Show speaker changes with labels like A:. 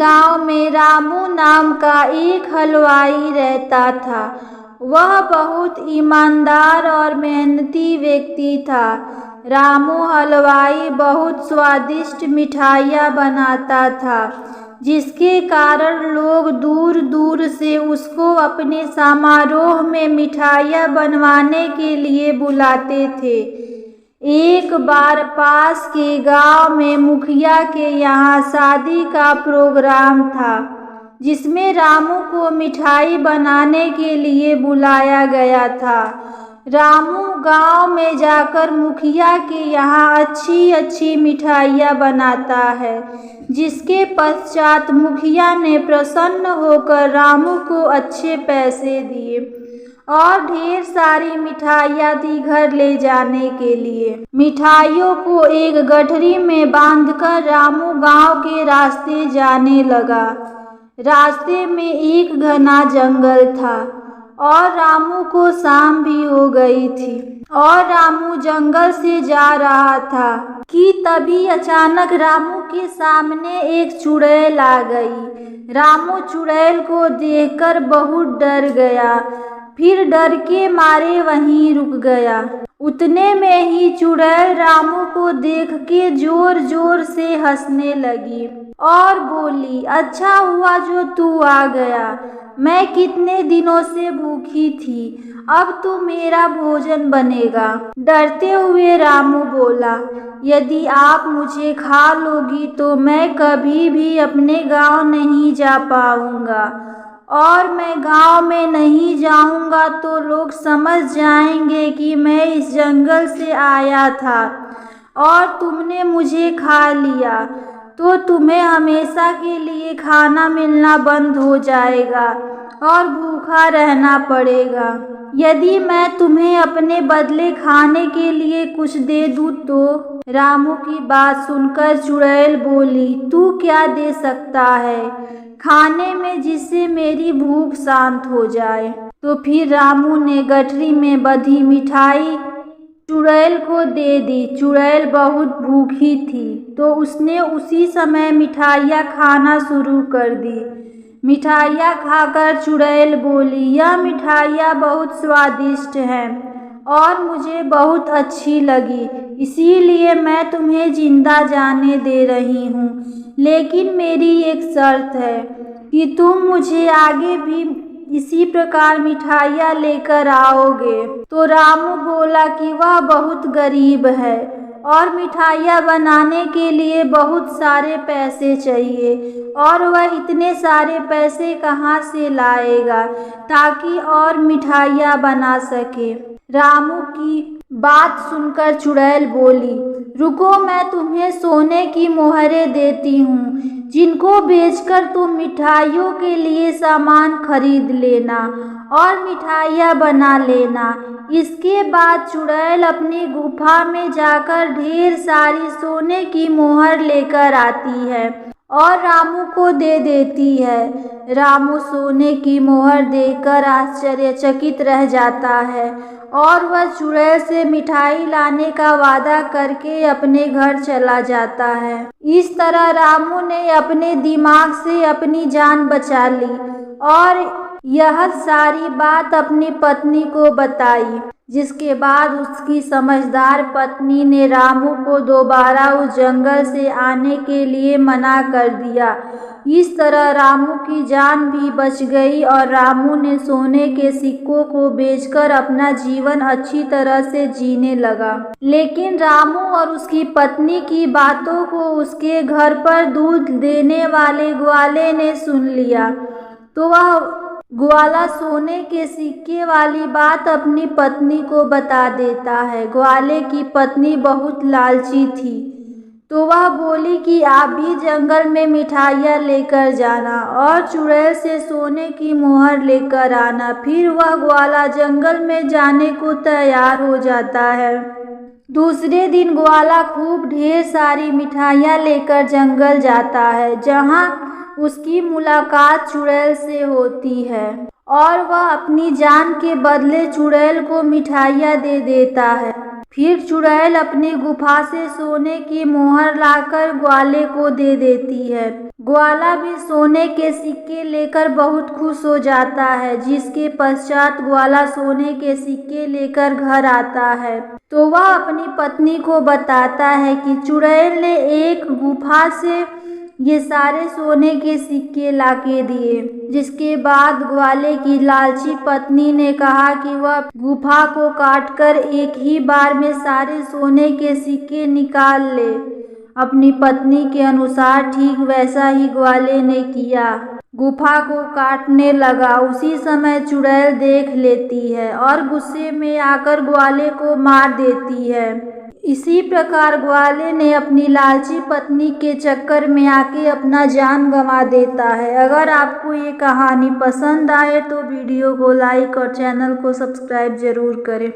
A: गांव में रामू नाम का एक हलवाई रहता था। वह बहुत ईमानदार और मेहनती व्यक्ति था। रामू हलवाई बहुत स्वादिष्ट मिठाइयाँ बनाता था, जिसके कारण लोग दूर दूर से उसको अपने समारोह में मिठाइयाँ बनवाने के लिए बुलाते थे। एक बार पास के गांव में मुखिया के यहाँ शादी का प्रोग्राम था, जिसमें रामू को मिठाई बनाने के लिए बुलाया गया था। रामू गांव में जाकर मुखिया के यहाँ अच्छी अच्छी मिठाइयाँ बनाता है, जिसके पश्चात मुखिया ने प्रसन्न होकर रामू को अच्छे पैसे दिए और ढेर सारी मिठाइयाँ दी घर ले जाने के लिए। मिठाइयों को एक गठरी में बांधकर रामू गांव के रास्ते जाने लगा। रास्ते में एक घना जंगल था और रामू को शाम भी हो गई थी और रामू जंगल से जा रहा था कि तभी अचानक रामू के सामने एक चुड़ैल आ गई। रामू चुड़ैल को देखकर बहुत डर गया, फिर डर के मारे वहीं रुक गया। उतने में ही चुड़ैल रामू को देख के जोर जोर से हंसने लगी और बोली, अच्छा हुआ जो तू आ गया। मैं कितने दिनों से भूखी थी, अब तो मेरा भोजन बनेगा। डरते हुए रामू बोला, यदि आप मुझे खा लोगी तो मैं कभी भी अपने गांव नहीं जा पाऊंगा, और मैं गांव में नहीं जाऊंगा तो लोग समझ जाएंगे कि मैं इस जंगल से आया था और तुमने मुझे खा लिया, तो तुम्हें हमेशा के लिए खाना मिलना बंद हो जाएगा और भूखा रहना पड़ेगा। यदि मैं तुम्हें अपने बदले खाने के लिए कुछ दे दूं तो? रामू की बात सुनकर चुड़ैल बोली, तू क्या दे सकता है खाने में जिससे मेरी भूख शांत हो जाए? तो फिर रामू ने गठरी में बंधी मिठाई चुड़ैल को दे दी। चुड़ैल बहुत भूखी थी तो उसने उसी समय मिठाइयाँ खाना शुरू कर दी। मिठाइयाँ खाकर चुड़ैल बोली, यह मिठाइयाँ बहुत स्वादिष्ट हैं और मुझे बहुत अच्छी लगी, इसीलिए मैं तुम्हें जिंदा जाने दे रही हूँ। लेकिन मेरी एक शर्त है कि तुम मुझे आगे भी इसी प्रकार मिठाइयाँ लेकर आओगे। तो रामू बोला कि वह बहुत गरीब है और मिठाइयाँ बनाने के लिए बहुत सारे पैसे चाहिए और वह इतने सारे पैसे कहाँ से लाएगा ताकि और मिठाइयाँ बना सके। रामू की बात सुनकर चुड़ैल बोली, रुको, मैं तुम्हें सोने की मोहरें देती हूँ, जिनको बेचकर तुम मिठाइयों के लिए सामान खरीद लेना और मिठाइयाँ बना लेना। इसके बाद चुड़ैल अपनी गुफा में जाकर ढेर सारी सोने की मोहर लेकर आती है और रामू को दे देती है। रामू सोने की मोहर देखकर आश्चर्यचकित रह जाता है और वह चुड़ैल से मिठाई लाने का वादा करके अपने घर चला जाता है। इस तरह रामू ने अपने दिमाग से अपनी जान बचा ली और यह सारी बात अपनी पत्नी को बताई, जिसके बाद उसकी समझदार पत्नी ने रामू को दोबारा उस जंगल से आने के लिए मना कर दिया। इस तरह रामू की जान भी बच गई और रामू ने सोने के सिक्कों को बेचकर अपना जीवन अच्छी तरह से जीने लगा। लेकिन रामू और उसकी पत्नी की बातों को उसके घर पर दूध देने वाले ग्वाले ने सुन लिया, तो वह ग्वाला सोने के सिक्के वाली बात अपनी पत्नी को बता देता है। ग्वाले की पत्नी बहुत लालची थी, तो वह बोली कि आप भी जंगल में मिठाइयाँ लेकर जाना और चुड़ैल से सोने की मोहर लेकर आना। फिर वह ग्वाला जंगल में जाने को तैयार हो जाता है। दूसरे दिन ग्वाला खूब ढेर सारी मिठाइयाँ लेकर जंगल जाता है, जहाँ उसकी मुलाकात चुड़ैल से होती है और वह अपनी जान के बदले चुड़ैल को मिठाइयाँ दे देता है। फिर चुड़ैल अपनी गुफा से सोने की मोहर लाकर ग्वाले को दे देती है। ग्वाला भी सोने के सिक्के लेकर बहुत खुश हो जाता है, जिसके पश्चात ग्वाला सोने के सिक्के लेकर घर आता है तो वह अपनी पत्नी को बताता है कि चुड़ैल ने एक गुफा से ये सारे सोने के सिक्के लाके दिए। जिसके बाद ग्वाले की लालची पत्नी ने कहा कि वह गुफा को काटकर एक ही बार में सारे सोने के सिक्के निकाल ले। अपनी पत्नी के अनुसार ठीक वैसा ही ग्वाले ने किया, गुफा को काटने लगा। उसी समय चुड़ैल देख लेती है और गुस्से में आकर ग्वाले को मार देती है। इसी प्रकार ग्वाले ने अपनी लालची पत्नी के चक्कर में आके अपना जान गंवा देता है। अगर आपको ये कहानी पसंद आए तो वीडियो को लाइक और चैनल को सब्सक्राइब जरूर करें।